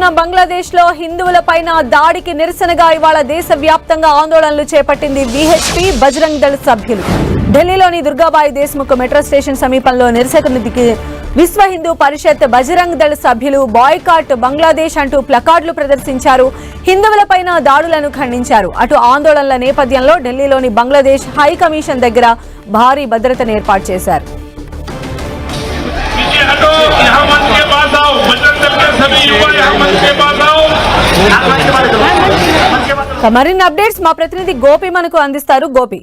విస్తరిస్తున్న బంగ్లాదేశ్ లో హిందువులపైన దాడికి నిరసనగా ఇవాళ దేశవ్యాప్తంగా ఆందోళనలు చేపట్టింది విహెచ్పి బజరంగ్ దళ్ సభ్యులు. ఢిల్లీలోని దుర్గాబాయి దేశ్ముఖ్ మెట్రో స్టేషన్ సమీపంలో నిరసనకు విశ్వ హిందూ పరిషత్ బజరంగ్ దళ్ సభ్యులు బాయ్కాట్ బంగ్లాదేశ్ అంటూ ప్లకార్డులు ప్రదర్శించారు. హిందువులపైన దాడులను ఖండించారు. అటు ఆందోళనల నేపథ్యంలో ఢిల్లీలోని బంగ్లాదేశ్ హై కమిషన్ దగ్గర భారీ భద్రతను ఏర్పాటు చేశారు. మరిన్ని అప్డేట్స్ మా ప్రతినిధి గోపి మనకు అందిస్తారు. గోపి,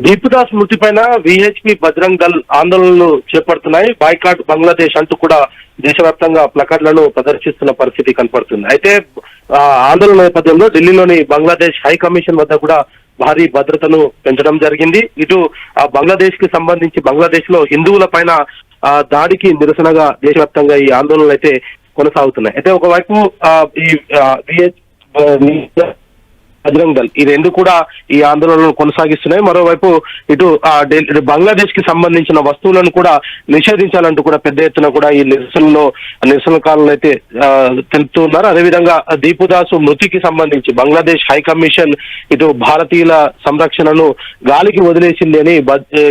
దీపుదాస్ మృతి పైన విహెచ్పి బజరంగ్ దళ్ ఆందోళనలు చేపడుతున్నాయి. బాయ్కాట్ బంగ్లాదేశ్ అంటూ కూడా దేశవ్యాప్తంగా ప్లకార్డులను ప్రదర్శిస్తున్న పరిస్థితి కనపడుతుంది. అయితే ఆందోళన నేపథ్యంలో ఢిల్లీలోని బంగ్లాదేశ్ హై కమిషన్ వద్ద కూడా భారీ భద్రతను పెంచడం జరిగింది. ఇటు బంగ్లాదేశ్ కి సంబంధించి బంగ్లాదేశ్ లో హిందువుల పైన దాడికి నిరసనగా దేశవ్యాప్తంగా ఈ ఆందోళనలు అయితే కొనసాగుతున్నాయి. అయితే ఒకవైపు ఈ బజరంగ్ దళ్ ఈ రెండు కూడా ఈ ఆందోళనలు కొనసాగిస్తున్నాయి. మరోవైపు ఇటు బంగ్లాదేశ్ కి సంబంధించిన వస్తువులను కూడా నిషేధించాలంటూ కూడా పెద్ద ఎత్తున కూడా ఈ నిరసనకారులు అయితే తెలుపుతూ ఉన్నారు. అదేవిధంగా దీపుదాస్ మృతికి సంబంధించి బంగ్లాదేశ్ హై కమిషన్ ఇటు భారతీయుల సంరక్షణను గాలికి వదిలేసింది అని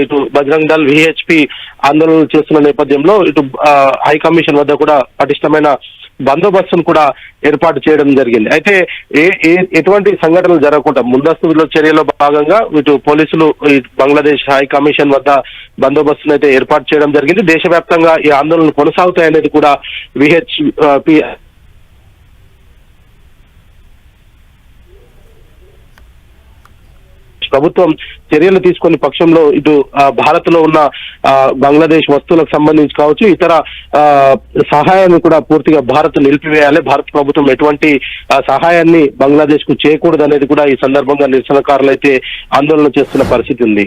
ఇటు బజరంగ్ దళ్ విహెచ్పి ఆందోళనలు చేస్తున్న నేపథ్యంలో ఇటు హై కమిషన్ వద్ద కూడా పటిష్టమైన బందోబస్తును కూడా ఏర్పాటు చేయడం జరిగింది. అయితే ఎటువంటి సంఘటనలు జరగకుండా ముందస్తు చర్యలో భాగంగా ఇటు పోలీసులు బంగ్లాదేశ్ హై కమిషన్ వద్ద బందోబస్తును అయితే ఏర్పాటు చేయడం జరిగింది. దేశవ్యాప్తంగా ఈ ఆందోళనలు కొనసాగుతాయనేది కూడా విహెచ్పి ప్రభుత్వం చర్యలు తీసుకునే పక్షంలో ఇటు భారత్ లో ఉన్న బంగ్లాదేశ్ వస్తువులకు సంబంధించి కావచ్చు ఇతర సహాయాన్ని కూడా పూర్తిగా భారత్ నిలిపివేయాలి. భారత ప్రభుత్వం ఎటువంటి సహాయాన్ని బంగ్లాదేశ్ కు చేయకూడదు అనేది కూడా ఈ సందర్భంగా నిరసనకారులు అయితే ఆందోళన చేస్తున్న పరిస్థితి ఉంది.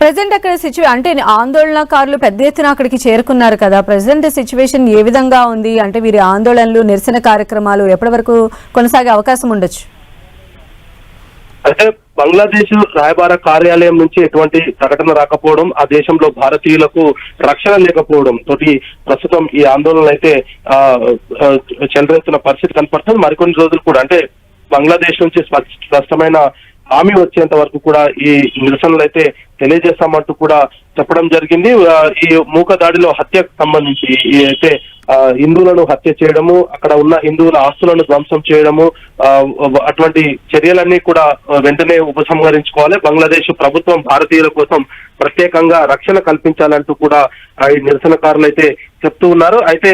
ప్రెసెంట్ అక్కడ అంటే ఆందోళనకారులు పెద్ద ఎత్తున అక్కడికి చేరుకున్నారు కదా, ప్రెసెంట్ సిచ్యువేషన్ ఏ విధంగా ఉంది? అంటే వీరి ఆందోళనలు నిరసన కార్యక్రమాలు ఎప్పటి వరకు కొనసాగే అవకాశం ఉండొచ్చు? అయితే బంగ్లాదేశ్ రాయబార కార్యాలయం నుంచి ఎటువంటి ప్రకటన రాకపోవడం, ఆ దేశంలో భారతీయులకు రక్షణ లేకపోవడం తోటి ప్రస్తుతం ఈ ఆందోళనలు అయితే చెలరేస్తున్న పరిస్థితి కనపడుతుంది. మరికొన్ని రోజులు కూడా అంటే బంగ్లాదేశ్ నుంచి స్పష్టమైన హామీ వచ్చేంత వరకు కూడా ఈ నిరసనలు అయితే తెలియజేస్తామంటూ కూడా చెప్పడం జరిగింది. ఈ మూక దాడిలో హత్యకు సంబంధించి అయితే హిందువులను హత్య చేయడము, అక్కడ ఉన్న హిందువుల ఆస్తులను ధ్వంసం చేయడము, అటువంటి చర్యలన్నీ కూడా వెంటనే ఉపసంహరించుకోవాలి. బంగ్లాదేశ్ ప్రభుత్వం భారతీయుల కోసం ప్రత్యేకంగా రక్షణ కల్పించాలంటూ కూడా ఈ నిరసనకారులు అయితే చెప్తూ ఉన్నారు. అయితే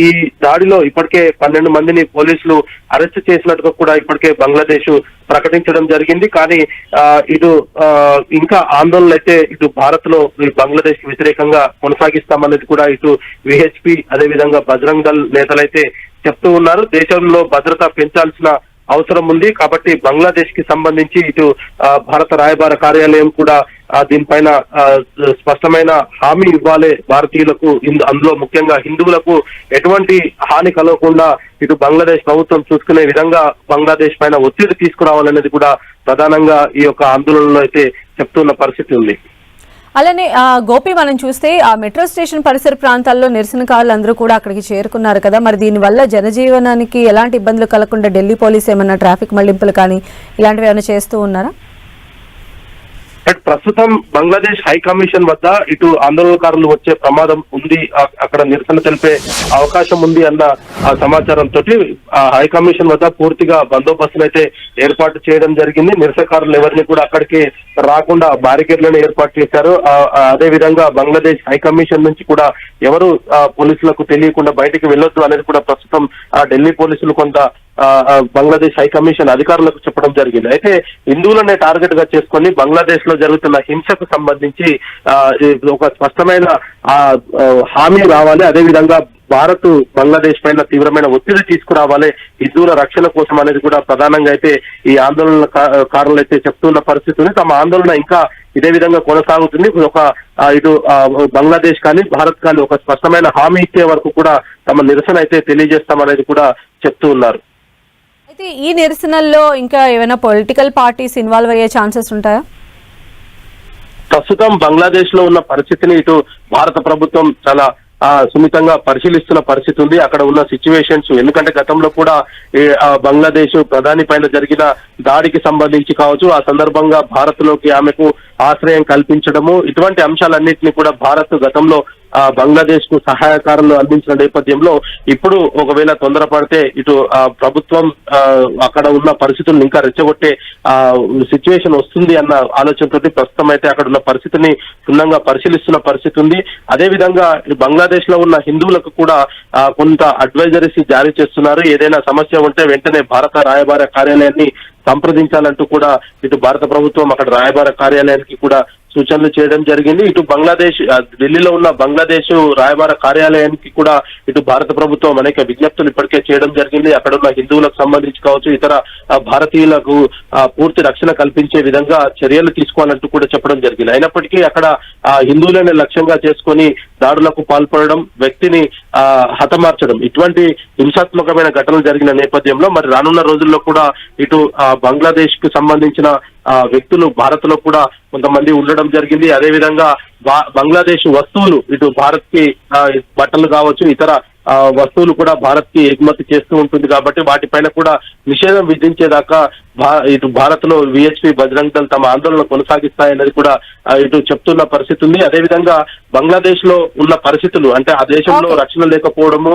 ఈ దాడిలో ఇప్పటికే 12 మందిని పోలీసులు అరెస్ట్ చేసినట్టుగా కూడా ఇప్పటికే బంగ్లాదేశ్ ప్రకటించడం జరిగింది. కానీ ఇటు ఇంకా ఆందోళనలు అయితే ఇటు భారత్ లో బంగ్లాదేశ్ కి వ్యతిరేకంగా కొనసాగిస్తామనేది కూడా ఇటు విహెచ్పి అదేవిధంగా బజరంగ్ దళ్ నేతలైతే చెప్తూ ఉన్నారు. దేశంలో భద్రత పెంచాల్సిన అవసరం ఉంది కాబట్టి బంగ్లాదేశ్ కి సంబంధించి ఇటు భారత రాయబార కార్యాలయం కూడా దీనిపైన స్పష్టమైన హామీ ఇవ్వాలి భారతీయులకు. అందులో ముఖ్యంగా హిందువులకు ఎటువంటి హాని కలగకుండా ఇటు బంగ్లాదేశ్ ప్రభుత్వం చూసుకునే విధంగా బంగ్లాదేశ్ పైన ఒత్తిడి తీసుకురావాలనేది కూడా ప్రధానంగా ఈ యొక్క ఆందోళనలో అయితే చెప్తున్న పరిస్థితి ఉంది. అలానే గోపి, మనం చూస్తే ఆ మెట్రో స్టేషన్ పరిసర ప్రాంతాల్లో నిరసనకారులు అందరూ కూడా అక్కడికి చేరుకున్నారు కదా, మరి దీనివల్ల జనజీవనానికి ఎలాంటి ఇబ్బందులు కలగకుండా ఢిల్లీ పోలీసు ఏమన్నా ట్రాఫిక్ మళ్లింపులు కానీ ఇలాంటివి ఏమైనా చేస్తూ ఉన్నారా? ప్రస్తుతం బంగ్లాదేశ్ హై కమిషన్ వద్ద ఇటు ఆందోళనకారులు వచ్చే ప్రమాదం ఉంది, అక్కడ నిరసన తెలిపే అవకాశం ఉంది అన్న సమాచారంతో హై కమిషన్ వద్ద పూర్తిగా బందోబస్తును అయితే ఏర్పాటు చేయడం జరిగింది. నిరసనకారులు ఎవరిని కూడా అక్కడికి రాకుండా బ్యారికేడ్లను ఏర్పాటు చేశారు. అదే విధంగా బంగ్లాదేశ్ హై కమిషన్ నుంచి కూడా ఎవరు పోలీసులకు తెలియకుండా బయటికి వెళ్ళొద్దు అనేది కూడా ప్రస్తుతం ఢిల్లీ పోలీసులు కొంత బంగ్లాదేశ్ హై కమిషన్ అధికారులకు చెప్పడం జరిగింది. అయితే హిందువులనే టార్గెట్ గా చేసుకొని బంగ్లాదేశ్ లో జరుగుతున్న హింసకు సంబంధించి ఒక స్పష్టమైన హామీ రావాలి. అదేవిధంగా భారత్ బంగ్లాదేశ్ పైన తీవ్రమైన ఒత్తిడి తీసుకురావాలి హిందువుల రక్షణ కోసం అనేది కూడా ప్రధానంగా అయితే ఈ ఆందోళనకారులు అయితే చెప్తున్న పరిస్థితి ఉంది. తమ ఆందోళన ఇంకా ఇదే విధంగా కొనసాగుతుంది. ఒక ఇటు బంగ్లాదేశ్ కానీ భారత్ కానీ ఒక స్పష్టమైన హామీ ఇచ్చే వరకు కూడా తమ నిరసన అయితే తెలియజేస్తామనేది కూడా చెప్తూ ఉన్నారు. అయితే ఈ నిరసనల్లో ఇంకా ఏమైనా పొలిటికల్ పార్టీస్ ఇన్వాల్వ్ అయ్యే ఛాన్సెస్ ఉంటాయా? ప్రస్తుతం బంగ్లాదేశ్ లో ఉన్న పరిస్థితిని ఇటు భారత ప్రభుత్వం చాలా సున్నితంగా పరిశీలిస్తున్న పరిస్థితి ఉంది. అక్కడ ఉన్న సిచ్యువేషన్స్, ఎందుకంటే గతంలో కూడా బంగ్లాదేశ్ ప్రధాని పైన జరిగిన దాడికి సంబంధించి కావచ్చు, ఆ సందర్భంగా భారత్ లోకి ఆమెకు ఆశ్రయం కల్పించడము, ఇటువంటి అంశాలన్నింటినీ కూడా భారత్ గతంలో బంగ్లాదేశ్ కు సహాయకారులు అందించిన నేపథ్యంలో ఇప్పుడు ఒకవేళ తొందరపడితే ఇటు ప్రభుత్వం అక్కడ ఉన్న పరిస్థితులను ఇంకా రెచ్చగొట్టే సిచ్యువేషన్ వస్తుంది అన్న ఆలోచనతో ప్రస్తుతం అయితే అక్కడ ఉన్న పరిస్థితిని క్షుణ్ణంగా పరిశీలిస్తున్న పరిస్థితి ఉంది. అదేవిధంగా బంగ్లాదేశ్ లో ఉన్న హిందువులకు కూడా కొంత అడ్వైజరీస్ జారీ చేస్తున్నారు. ఏదైనా సమస్య ఉంటే వెంటనే భారత రాయబార కార్యాలయాన్ని సంప్రదించాలంటూ కూడా ఇటు భారత ప్రభుత్వం అక్కడ రాయబార కార్యాలయానికి కూడా సూచనలు చేయడం జరిగింది. ఇటు బంగ్లాదేశ్ ఢిల్లీలో ఉన్న బంగ్లాదేశ్ రాయబార కార్యాలయానికి కూడా ఇటు భారత ప్రభుత్వం అనేక విజ్ఞప్తులు ఇప్పటికే చేయడం జరిగింది. అక్కడ ఉన్న హిందువులకు సంబంధించి కావచ్చు, ఇతర భారతీయులకు పూర్తి రక్షణ కల్పించే విధంగా చర్యలు తీసుకోవాలంటూ కూడా చెప్పడం జరిగింది. అయినప్పటికీ అక్కడ హిందువులనే లక్ష్యంగా చేసుకొని దాడులకు పాల్పడడం, వ్యక్తిని హతమార్చడం, ఇటువంటి హింసాత్మకమైన ఘటనలు జరిగిన నేపథ్యంలో మరి రానున్న రోజుల్లో కూడా ఇటు బంగ్లాదేశ్ కు సంబంధించిన వ్యక్తులు భారత్ లో కూడా కొంతమంది ఉండడం జరిగింది. అదేవిధంగా బంగ్లాదేశ్ వస్తువులు ఇటు భారత్ కి బట్టలు కావచ్చు, ఇతర వస్తువులు కూడా భారత్ కి ఎగుమతి చేస్తూ ఉంటుంది కాబట్టి వాటిపైన కూడా నిషేధం విధించేదాకా ఇటు భారత్ లో విహెచ్పి బజరంగ్ దళ్ తమ ఆందోళన కొనసాగిస్తాయన్నది కూడా ఇటు చెప్తున్న పరిస్థితి ఉంది. అదేవిధంగా బంగ్లాదేశ్ లో ఉన్న పరిస్థితులు, అంటే ఆ దేశంలో రక్షణ లేకపోవడము,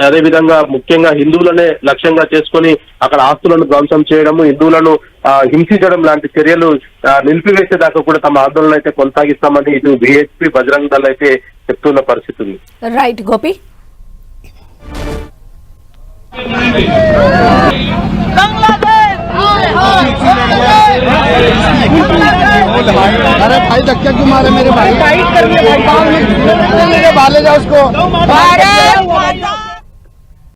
అదేవిధంగా ముఖ్యంగా హిందువులనే లక్ష్యంగా చేసుకొని అక్కడ ఆస్తులను ధ్వంసం చేయడము, హిందువులను హింసించడం లాంటి చర్యలు నిలిపివేసేదాకా కూడా తమ ఆందోళన అయితే కొనసాగిస్తామని ఇటు విహెచ్పి బజరంగ్ దళ్ అయితే చెప్తున్న పరిస్థితి ఉంది. రైట్ గోపి. अरे भाई धक्के क्यों मारे मेरे भाई? फाइट करने भाई, मेरे बाले जा उसको।